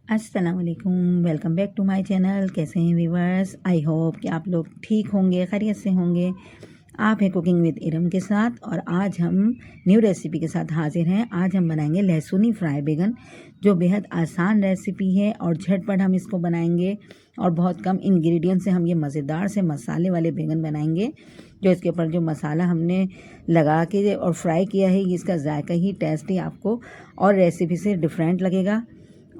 अस्सलाम वालेकुम, welcome back to my channel. कैसे हैं व्यूवर्स? आई होप कि आप लोग ठीक होंगे, खैरियत से होंगे। आप हैं कुकिंग विद इरम के साथ और आज हम न्यू रेसिपी के साथ हाजिर हैं। आज हम बनाएंगे लहसुनी फ्राई बैगन, जो बेहद आसान रेसिपी है और झटपट हम इसको बनाएंगे और बहुत कम इंग्रेडिएंट से हम ये मज़ेदार से मसाले वाले बैगन बनाएंगे। जो इसके ऊपर जो मसाला हमने लगा के और फ्राई किया है, इसका जायका ही टेस्ट ही आपको और रेसिपी से डिफरेंट लगेगा।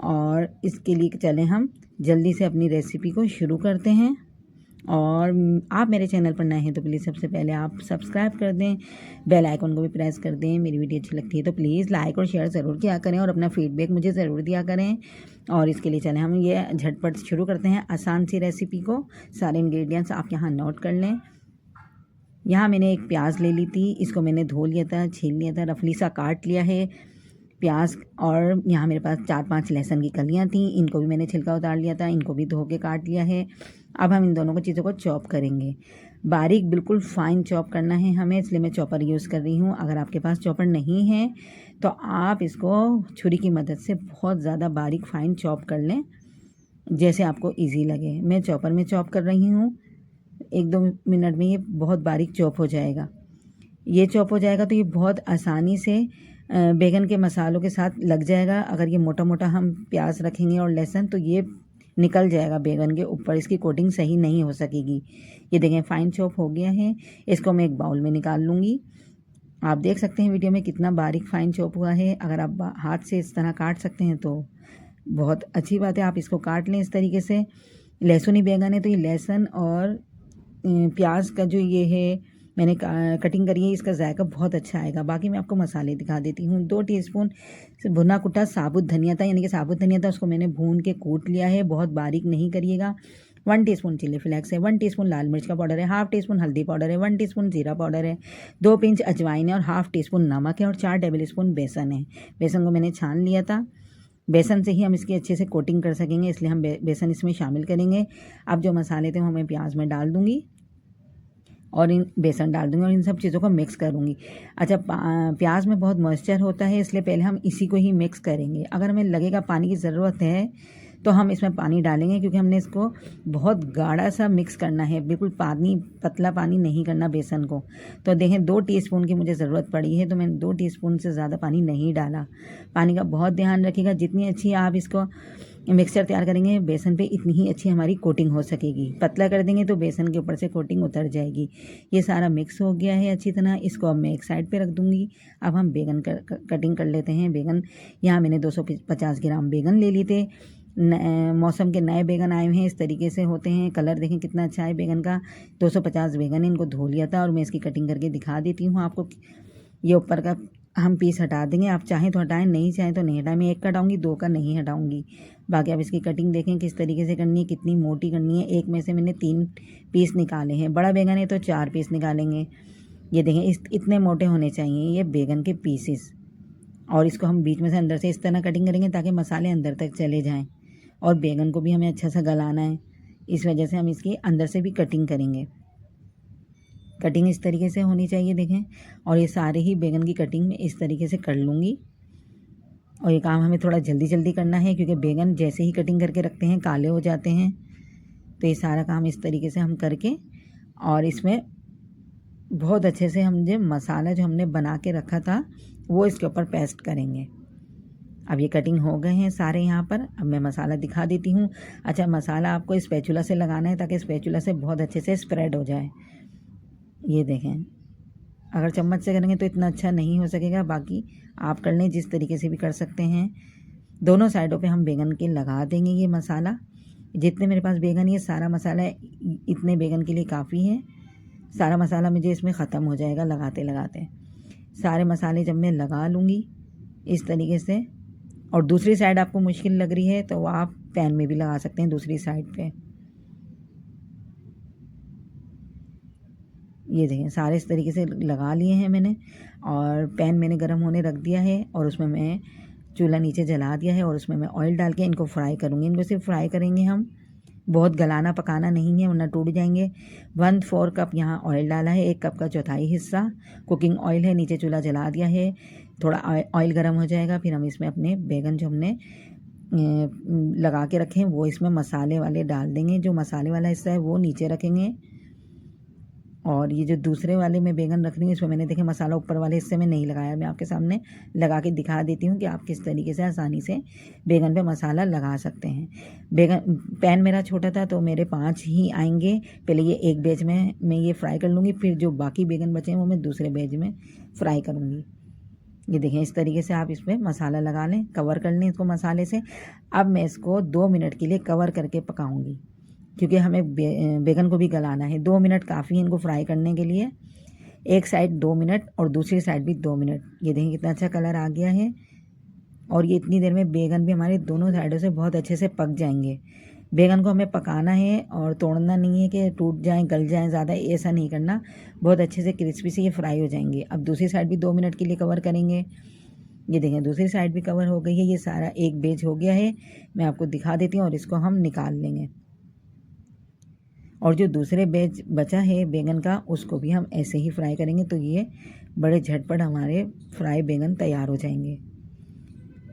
और इसके लिए चलें हम जल्दी से अपनी रेसिपी को शुरू करते हैं। और आप मेरे चैनल पर नए हैं तो प्लीज़ सबसे पहले आप सब्सक्राइब कर दें, बेल आइकन को भी प्रेस कर दें। मेरी वीडियो अच्छी लगती है तो प्लीज़ लाइक और शेयर ज़रूर किया करें और अपना फीडबैक मुझे ज़रूर दिया करें। और इसके लिए चलें हम ये झटपट शुरू करते हैं आसान सी रेसिपी को। सारे इंग्रेडिएंट्स आप यहाँ नोट कर लें। यहाँ मैंने एक प्याज ले ली थी, इसको मैंने धो लिया था, छील लिया था, रफली सा काट लिया है प्याज। और यहाँ मेरे पास 4-5 लहसुन की कलियाँ थी, इनको भी मैंने छिलका उतार लिया था, इनको भी धो के काट लिया है। अब हम इन दोनों को चीज़ों को चॉप करेंगे, बारीक बिल्कुल फ़ाइन चॉप करना है हमें, इसलिए मैं चॉपर यूज़ कर रही हूँ। अगर आपके पास चॉपर नहीं है तो आप इसको छुरी की मदद से बहुत ज़्यादा बारीक फ़ाइन चॉप कर लें, जैसे आपको ईजी लगे। मैं चॉपर में चॉप कर रही हूँ, 1-2 मिनट में ये बहुत बारीक चॉप हो जाएगा। ये चॉप हो जाएगा तो ये बहुत आसानी से बैगन के मसालों के साथ लग जाएगा। अगर ये मोटा मोटा हम प्याज रखेंगे और लहसुन तो ये निकल जाएगा बैगन के ऊपर, इसकी कोटिंग सही नहीं हो सकेगी। ये देखें फ़ाइन चॉप हो गया है, इसको मैं एक बाउल में निकाल लूँगी। आप देख सकते हैं वीडियो में कितना बारीक फ़ाइन चॉप हुआ है। अगर आप हाथ से इस तरह काट सकते हैं तो बहुत अच्छी बात है, आप इसको काट लें इस तरीके से। लहसुनी बैगन है तो ये लहसुन और प्याज का जो ये है मैंने कटिंग करी है, इसका जायका बहुत अच्छा आएगा। बाकी मैं आपको मसाले दिखा देती हूँ। 2 टीस्पून भुना कुटा साबुत धनिया था, यानी कि साबुत धनिया था, उसको मैंने भून के कूट लिया है, बहुत बारीक नहीं करिएगा। 1 टीस्पून चिली फ्लेक्स है, 1 टीस्पून लाल मिर्च का पाउडर है, हाफ़ टीस्पून हल्दी पाउडर है, 1 टीस्पून जीरा पाउडर है, 2 पिंच अजवाइन है और हाफ़ टीस्पून नमक है और 4 टेबल स्पून बेसन है। बेसन को मैंने छान लिया था, बेसन से ही हम इसकी अच्छे से कोटिंग कर सकेंगे, इसलिए हम बेसन इसमें शामिल करेंगे। अब जो मसाले थे वो मैं प्याज में डाल दूँगी और इन बेसन डाल दूँगी और इन सब चीज़ों को मिक्स करूँगी। अच्छा, प्याज में बहुत मॉइस्चर होता है, इसलिए पहले हम इसी को ही मिक्स करेंगे। अगर हमें लगेगा पानी की ज़रूरत है तो हम इसमें पानी डालेंगे, क्योंकि हमने इसको बहुत गाढ़ा सा मिक्स करना है, बिल्कुल पतला पानी नहीं करना बेसन को। तो देखें 2 टीस्पून की मुझे ज़रूरत पड़ी है, तो मैंने 2 टीस्पून से ज़्यादा पानी नहीं डाला। पानी का बहुत ध्यान रखिएगा, जितनी अच्छी आप इसको मिक्सचर तैयार करेंगे बेसन पे, इतनी ही अच्छी हमारी कोटिंग हो सकेगी। पतला कर देंगे तो बेसन के ऊपर से कोटिंग उतर जाएगी। ये सारा मिक्स हो गया है अच्छी तरह, इसको अब मैं एक साइड पे रख दूँगी। अब हम बैगन कटिंग कर लेते हैं। बैगन यहाँ मैंने 250 ग्राम बैगन ले लिए थे। मौसम के नए बैगन आए हुए हैं, इस तरीके से होते हैं। कलर देखें कितना अच्छा है बैगन का। 250 बैगन, इनको धो लिया था और मैं इसकी कटिंग करके दिखा देती हूँ आपको। ये ऊपर का हम पीस हटा देंगे, आप चाहें तो हटाएं, नहीं चाहें तो नहीं हटाएं। मैं 1 का हटाऊँगी, 2 का नहीं हटाऊँगी। बाकी आप इसकी कटिंग देखें किस तरीके से करनी है, कितनी मोटी करनी है। एक में से मैंने 3 पीस निकाले हैं, बड़ा बैगन है तो 4 पीस निकालेंगे। ये देखें इतने मोटे होने चाहिए ये बैगन के पीसेस। और इसको हम बीच में से अंदर से इस तरह कटिंग करेंगे ताकि मसाले अंदर तक चले जाएँ और बैगन को भी हमें अच्छा सा गलाना है, इस वजह से हम इसकी अंदर से भी कटिंग करेंगे। कटिंग इस तरीके से होनी चाहिए देखें। और ये सारे ही बैगन की कटिंग मैं इस तरीके से कर लूँगी। और ये काम हमें थोड़ा जल्दी जल्दी करना है, क्योंकि बैगन जैसे ही कटिंग करके रखते हैं काले हो जाते हैं। तो ये सारा काम इस तरीके से हम करके और इसमें बहुत अच्छे से हम जो मसाला जो हमने बना के रखा था वो इसके ऊपर पेस्ट करेंगे। अब ये कटिंग हो गए हैं सारे यहाँ पर। अब मैं मसाला दिखा देती हूँ। अच्छा, मसाला आपको स्पैचुला से लगाना है ताकि स्पैचुला से बहुत अच्छे से स्प्रेड हो जाए। ये देखें, अगर चम्मच से करेंगे तो इतना अच्छा नहीं हो सकेगा, बाकी आप कर लें, जिस तरीके से भी कर सकते हैं। दोनों साइडों पे हम बैगन के लगा देंगे ये मसाला। जितने मेरे पास बैगन, ये सारा मसाला इतने बैगन के लिए काफ़ी है। सारा मसाला मुझे इसमें ख़त्म हो जाएगा लगाते लगाते। सारे मसाले जब मैं लगा लूँगी इस तरीके से, और दूसरी साइड आपको मुश्किल लग रही है तो आप पैन में भी लगा सकते हैं दूसरी साइड पे। ये देखें सारे इस तरीके से लगा लिए हैं मैंने, और पैन मैंने गर्म होने रख दिया है और उसमें मैं चूल्हा नीचे जला दिया है और उसमें मैं ऑयल डाल के इनको फ्राई करूँगी। इनको सिर्फ फ्राई करेंगे हम, बहुत गलाना पकाना नहीं है वरना टूट जाएंगे। 1/4 कप यहाँ ऑयल डाला है, 1 कप का चौथाई हिस्सा कुकिंग ऑयल है। नीचे चूल्हा जला दिया है, थोड़ा ऑयल गर्म हो जाएगा, फिर हम इसमें अपने बैगन जो हमने लगा के रखें वो इसमें मसाले वाले डाल देंगे। जो मसाले वाला हिस्सा है वो नीचे रखेंगे, और ये जो दूसरे वाले में बैंगन रख रही हूँ इसमें मैंने देखे मसाला ऊपर वाले हिस्से में नहीं लगाया। मैं आपके सामने लगा के दिखा देती हूँ कि आप किस तरीके से आसानी से बैंगन पे मसाला लगा सकते हैं। बैंगन पैन मेरा छोटा था तो मेरे 5 ही आएंगे। पहले ये एक बैच में मैं ये फ्राई कर लूँगी, फिर जो बाकी बैंगन बचे हैं वो मैं दूसरे बैच में फ्राई करूँगी। ये देखें इस तरीके से आप इस पर मसाला लगा लें, कवर कर लें इसको मसाले से। अब मैं इसको 2 मिनट के लिए कवर करके पकाऊँगी, क्योंकि हमें बैंगन को भी गलाना है। 2 मिनट काफ़ी है इनको फ्राई करने के लिए। एक साइड 2 मिनट और दूसरी साइड भी 2 मिनट। ये देखें कितना अच्छा कलर आ गया है, और ये इतनी देर में बैंगन भी हमारे दोनों साइडों से बहुत अच्छे से पक जाएंगे। बैंगन को हमें पकाना है और तोड़ना नहीं है कि टूट जाएं गल जाएं ज़्यादा, ऐसा नहीं करना। बहुत अच्छे से क्रिस्पी से ये फ्राई हो जाएंगे। अब दूसरी साइड भी 2 मिनट के लिए कवर करेंगे। ये देखें दूसरी साइड भी कवर हो गई है। ये सारा एक बैच हो गया है। मैं आपको दिखा देती हूँ और इसको हम निकाल लेंगे। और जो दूसरे बैच बचा है बैंगन का उसको भी हम ऐसे ही फ्राई करेंगे, तो ये बड़े झटपट हमारे फ्राई बैंगन तैयार हो जाएंगे।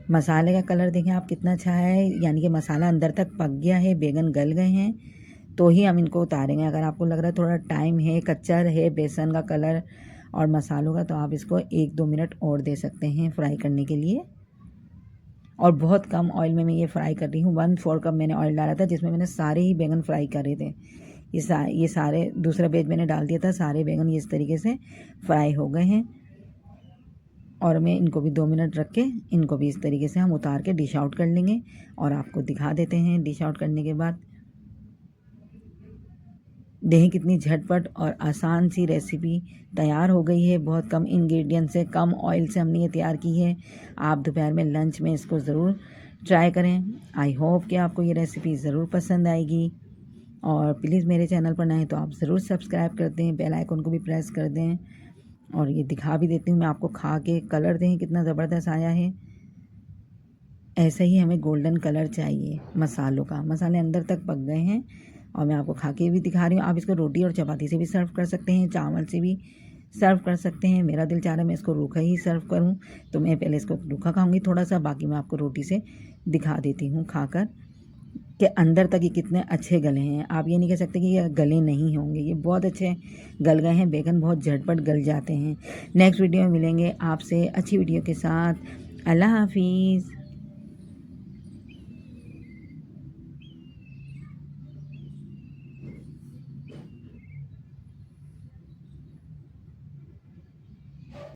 मसाले का कलर देखें आप कितना अच्छा है, यानी कि मसाला अंदर तक पक गया है, बैंगन गल गए हैं, तो ही हम इनको उतारेंगे। अगर आपको लग रहा है थोड़ा टाइम है, कच्चा है बेसन का कलर और मसालों का, तो आप इसको 1-2 मिनट और दे सकते हैं फ्राई करने के लिए। और बहुत कम ऑयल में मैं ये फ्राई कर रही हूँ। 1/4 कप मैंने ऑयल डाला था, जिसमें मैंने सारे ही बैंगन फ्राई करे थे। ये सारे दूसरा बैच मैंने डाल दिया था। सारे बैंगन ये इस तरीके से फ्राई हो गए हैं, और मैं इनको भी 2 मिनट रख के इनको भी इस तरीके से हम उतार के डिश आउट कर लेंगे और आपको दिखा देते हैं डिश आउट करने के बाद। देखें कितनी झटपट और आसान सी रेसिपी तैयार हो गई है। बहुत कम इंग्रेडिएंट से, कम ऑयल से हमने ये तैयार की है। आप दोपहर में लंच में इसको ज़रूर ट्राई करें। आई होप कि आपको ये रेसिपी ज़रूर पसंद आएगी, और प्लीज़ मेरे चैनल पर नए हैं तो आप ज़रूर सब्सक्राइब कर दें, बेल आइकन को भी प्रेस कर दें। और ये दिखा भी देती हूँ मैं आपको खा के। कलर देखें कितना ज़बरदस्त आया है। ऐसे ही हमें गोल्डन कलर चाहिए मसालों का। मसाले अंदर तक पक गए हैं, और मैं आपको खा के भी दिखा रही हूँ। आप इसको रोटी और चपाती से भी सर्व कर सकते हैं, चावल से भी सर्व कर सकते हैं। मेरा दिल चाह रहा है मैं इसको रूखा ही सर्व करूँ, तो मैं पहले इसको रूखा खाऊंगी थोड़ा सा, बाकी मैं आपको रोटी से दिखा देती हूँ खाकर कि अंदर तक ये कितने अच्छे गले हैं। आप ये नहीं कह सकते कि ये गले नहीं होंगे, ये बहुत अच्छे गल गए हैं। बैंगन बहुत झटपट गल जाते हैं। नेक्स्ट वीडियो में मिलेंगे आपसे अच्छी वीडियो के साथ। अल्लाह हाफिज़।